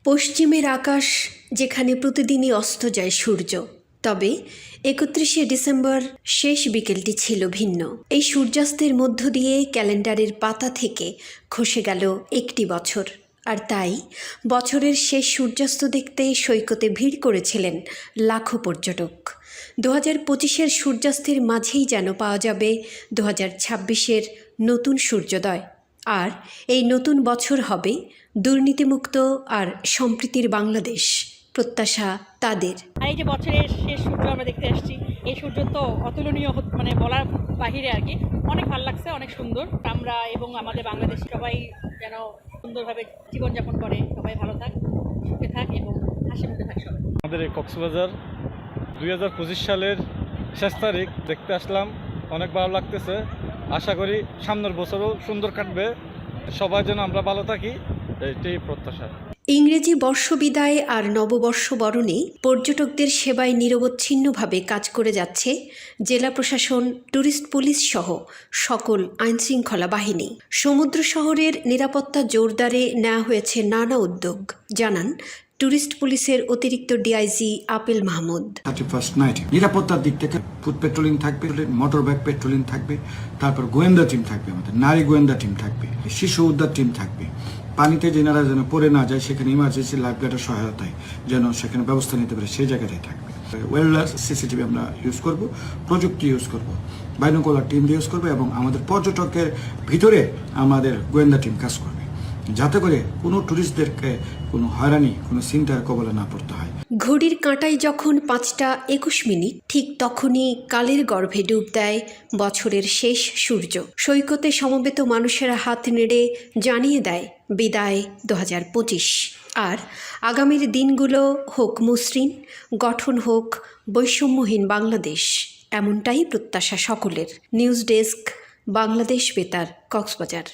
পশ্চিমের আকাশ যেখানে প্রতিদিনই অস্ত যায় সূর্য, তবে ৩১শে ডিসেম্বর শেষ বিকেলটি ছিল ভিন্ন। এই সূর্যাস্তের মধ্য দিয়ে ক্যালেন্ডারের পাতা থেকে খসে গেল একটি বছর, আর তাই বছরের শেষ সূর্যাস্ত দেখতে সৈকতে ভিড় করেছিলেন লাখো পর্যটক। ২০২৫-এর সূর্যাস্তের মাঝেই যেন পাওয়া যাবে ২০২৬-এর নতুন সূর্যোদয়। আর এই নতুন বছর হবে দুর্নীতিমুক্ত আর সম্প্রীতির বাংলাদেশ, প্রত্যাশা তাদের। আর এই যে বছরের শেষ সূর্য আমরা দেখতে আসছি, এই সূর্য তো অতুলনীয়, মানে বলার বাহিরে আর কি। অনেক ভালো লাগছে, অনেক সুন্দর। আমরা এবং আমাদের বাংলাদেশ সবাই যেন সুন্দরভাবে জীবনযাপন করে, সবাই ভালো থাক, সুখে থাক এবং হাসি মুখে থাক সবাই। আমাদের এই কক্সবাজার 2025 সালের শেষ তারিখ দেখতে আসলাম, অনেক ভালো লাগতেছে। আশা করি সামনের বছরও সুন্দর কাটবে, সবাই যেন আমরা ভালো থাকি, এটাই প্রত্যাশা। ইংরেজি বর্ষবিদায় আর নববর্ষ বরণে পর্যটকদের সেবায় নিরবচ্ছিন্নভাবে কাজ করে যাচ্ছে জেলা প্রশাসন, ট্যুরিস্ট পুলিশ সহ সকল আইনশৃঙ্খলা বাহিনী। সমুদ্র শহরের নিরাপত্তা জোরদারে নেওয়া হয়েছে নানা উদ্যোগ, জানান ট্যুরিস্ট পুলিশের অতিরিক্ত DIG apple Mahmud. 31st night নিরাপত্তার দিক থেকে ফুড পেট্রোলিং থাকবে, মোটর বাইক পেট্রোলিং থাকবে, তারপর গোয়েন্দা টিম থাকবে, আমাদের নারী গোয়েন্দা টিম থাকবে, শিশু উদ্ধার টিম থাকবে। পানিতে যেনারা যেন পড়ে না যায় সেখানে ইমার্জেন্সি লাইফ গার্ডের সহায়তায় যেন সেখানে ব্যবস্থা নিতে পারে, সেই জায়গাটাই থাকবে। ওয়েলনেস সিসিটিভি আমরা ইউজ করব, প্রযুক্তি ইউজ করব, বাইনোকুলার টিম ইউজ করবো এবং আমাদের পর্যটকের ভিতরে আমাদের গোয়েন্দা টিম কাজ করবে, যাতে করে কোনো ট্যুরিস্টদেরকে কোনো হয়রানি, কোনো চিন্তার কবলে না পড়তে হয়। ঘড়ির কাঁটায় যখন 5টা 21 ঠিক তখনই কালের গর্ভে ডুব দেয় বছরের শেষ সূর্য। সৈকতে সমবেত মানুষেরা হাত নেড়ে জানিয়ে দেয় বিদায় ২০২৫। আর আগামীর দিনগুলো হোক মসৃণ, গঠন হোক বৈষম্যহীন বাংলাদেশ, এমনটাই প্রত্যাশা সকলের। নিউজ ডেস্ক, বাংলাদেশ বেতার, কক্সবাজার।